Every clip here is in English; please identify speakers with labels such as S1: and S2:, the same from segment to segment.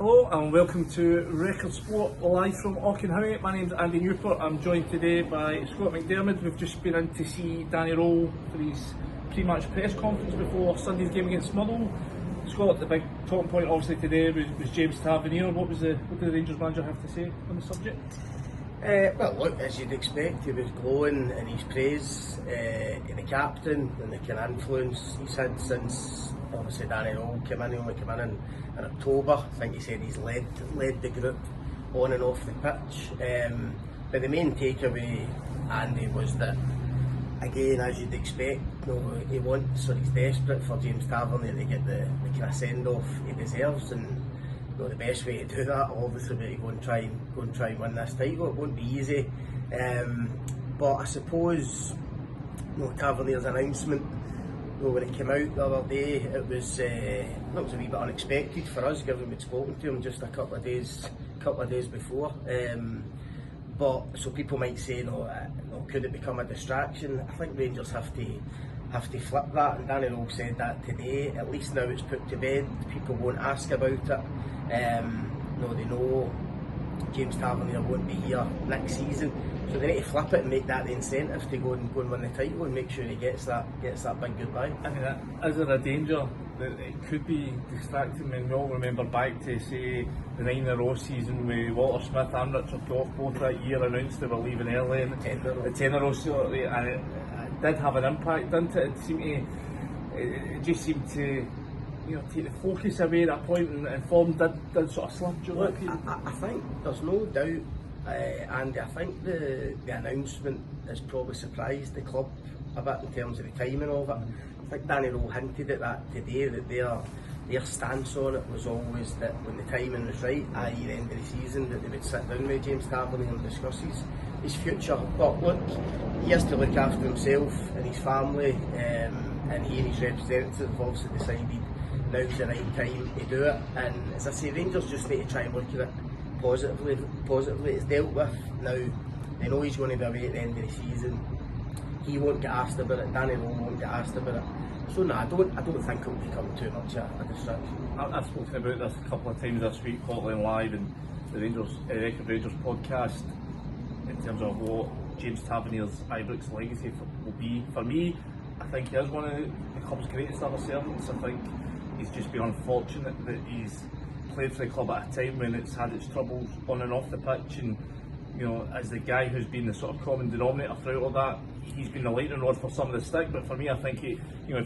S1: Hello and welcome to Record Sport live from Auchenhowie. My name's Andy Newport. I'm joined today by Scott McDermott. We've just been in to see Danny Rohl for his pre-match press conference before Sunday's game against Motherwell. Scott, the big talking point obviously today was James Tavernier. What did the Rangers manager have to say on the subject?
S2: Well, look, as you'd expect, he was glowing in his praise of the captain and the kind of influence he's had since obviously Danny Rohl came in. He only came in October. I think he said he's led the group on and off the pitch. But the main takeaway, Andy, was that, again, as you'd expect, he wants, or he's desperate for James Tavernier to get the kind of send-off he deserves, and the best way to do that, obviously, would be to go and try and win this title. It won't be easy, but I suppose Tavernier's announcement, when it came out the other day, it was a wee bit unexpected for us, given we'd spoken to him just a couple of days before. But so people might say, could it become a distraction? I think Rangers have to flip that, and Danny Rohl said that today. At least now it's put to bed, people won't ask about it. They know James Tavernier won't be here next season, so they need to flip it and make that the incentive to go and win the title and make sure he gets that big goodbye.
S1: I mean, is there a danger that it could be distracting? I mean, we all remember back to, say, the 9-in-a-row season with Walter Smith and Richard Gough both that year announced they were leaving early, and the 10-in-a-row, and it did have an impact, didn't it? It just seemed to take the focus away at that point, and form did sort of slip.
S2: Look, I think there's no doubt, Andy, I think the announcement has probably surprised the club a bit in terms of the timing of it. I think Danny Rohl hinted at that today, that their stance on it was always that when the timing was right, i.e. the end of the season, that they would sit down with James Tavernier and discuss his future. But look, he has to look after himself and his family, and he and his representatives have obviously decided now's the right time to do it. And as I say, Rangers just need to try and look at it positively. It's dealt with now. They know he's going to be away at the end of the season. He won't get asked about it. Danny Rohl won't get asked about it. So no, I don't think it will become too much a distraction.
S1: I've spoken about this a couple of times this week, Hotline Live and the Record Rangers podcast, in terms of what James Tavernier's Ibrox legacy will be. For me, I think he is one of the club's greatest ever servants. I think he's just been unfortunate that he's played for the club at a time when it's had its troubles on and off the pitch, and as the guy who's been the sort of common denominator throughout all that, he's been the lightning rod for some of the stick. But for me, I think if you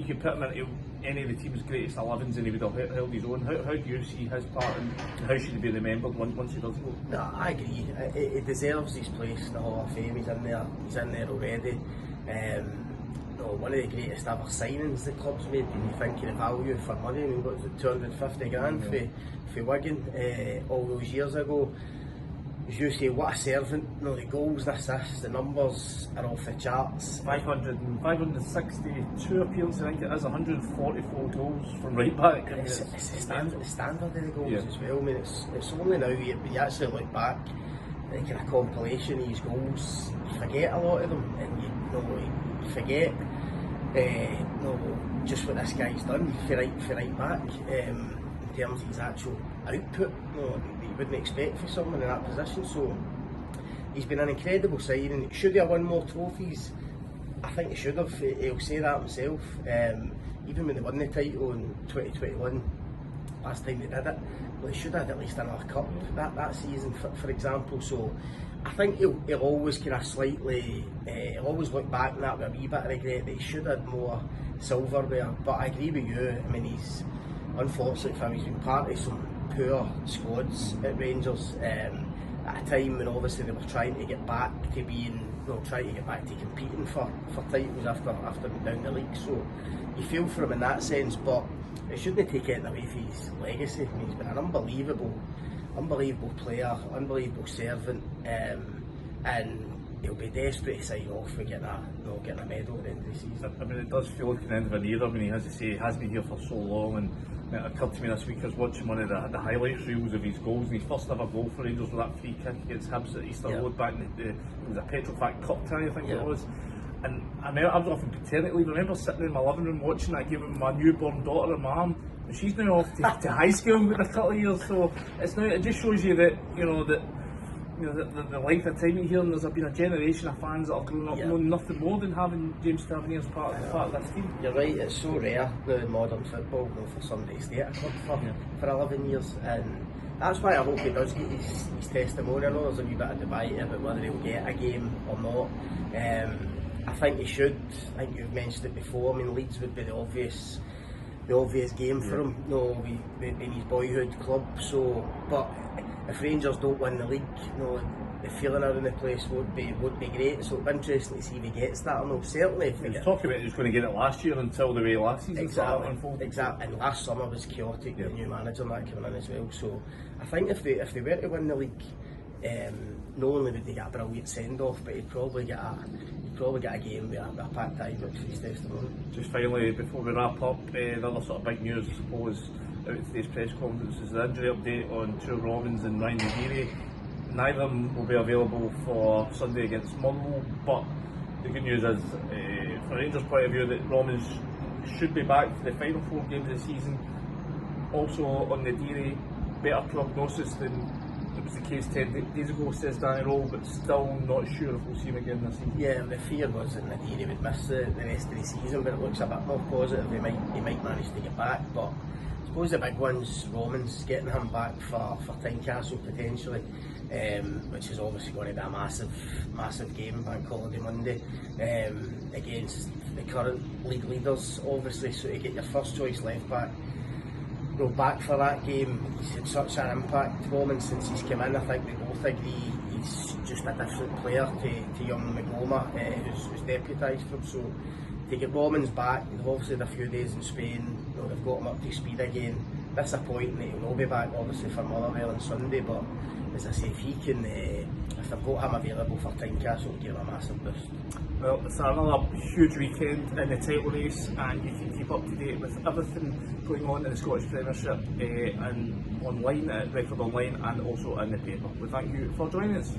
S1: could put him into any of the team's greatest 11s and he would have held his own. How do you see his part, and how should he be remembered once he does go?
S2: No, I agree. He deserves his place in the Hall of Fame. He's in there already. One of the greatest ever signings the club's made, when you think of the value for money. I mean, what was it, 250 grand for Wigan all those years ago. As you say, what a servant. The goals, the assists, the numbers are off the charts.
S1: 562 appearances, I think it is, 144 goals from right back.
S2: It's the standard of the goals as well. I mean, it's only now you actually look back at the kind of compilation of his goals, you forget a lot of them, and you forget just what this guy's done for right back, in terms of his actual output, that you wouldn't expect for someone in that position. So he's been an incredible signing. Should he have won more trophies? I think he should have. He'll say that himself. Even when they won the title in 2021, last time they did it, they should have had at least another cup that season, for example. So I think he'll always kind of slightly, he'll always look back on that with a wee bit of regret that he should have had more silverware. But I agree with you. I mean, he's unfortunate for him. He's been part of some poor squads at Rangers at a time when obviously they were trying to get back to competing for titles after being down the league. So you feel for him in that sense, but it shouldn't take anything away from his legacy. I mean, he's been an unbelievable player, unbelievable servant, and he'll be desperate to sign off and getting a medal at the end of the season.
S1: I mean, it does feel like an end of an era. I mean, he has been here for so long, and it occurred to me this week I was watching one of the highlights reels of his goals, and his first ever goal for Rangers was that free kick against Hibs at Easter Road back in it was a Petrofac Cup tie, I think it was. And I was off on paternity leave. I remember sitting in my living room watching it. I gave it my newborn daughter and my mum, but she's now off to high school with a couple of years. So it just shows you that the length of time here, and there's been a generation of fans that have grown up knowing nothing more than having James Tavernier as part of this team.
S2: You're right, it's so rare now in modern football for somebody to stay at a club for 11 years, and that's why I hope he does get his testimony. I know there's a wee bit of debate about whether he'll get a game or not. I think he should. I think you've mentioned it before. I mean, Leeds would be the obvious game for him. No, in his boyhood club. So, but if Rangers don't win the league, the feeling around the place would be great. So it'd be interesting to see if he gets that or not. Certainly, if
S1: he was talking about he was going to get it last year until the way last season started unfolding.
S2: Exactly, and last summer was chaotic with the new manager and that coming in as well. So I think if they were to win the league, not only would they get a brilliant send off, but he'd probably get a game with a packed Ibrox for his testimony.
S1: Just finally, before we wrap up, the other sort of big news, I suppose, out of today's press conference is the injury update on True Robbins and Ryan McDermott. Neither of them will be available for Sunday against Motherwell, but the good news is, from Rangers' point of view, that Robbins should be back for the final 4 games of the season. Also on the Deary, better prognosis than it was the case 10 days ago, says Danny Rohl, but still not sure if we'll see him again this season.
S2: Yeah, the fear was that Nadiri would miss the rest of the season, but it looks a bit more positive. He might manage to get back, but I suppose the big one's Romans getting him back for Tynecastle potentially, which is obviously going to be a massive game, Bank Holiday Monday, against the current league leaders, obviously. So to get your first choice left back back for that game, he's had such an impact, Romans, since he's come in. I think we both agree he's just a different player to young McDermott, who's deputised for him. So to get Romans back, they've obviously had a few days in Spain, they've got him up to speed again. Disappointing that he'll not be back obviously for Motherwell on Sunday, but as I say, if he can, if they've got him available for Tynecastle, it'll give him a massive boost.
S1: Well, it's another huge weekend in the title race, and you can keep up to date with everything going on in the Scottish Premiership and online at Record Online and also in the paper. We thank you for joining us.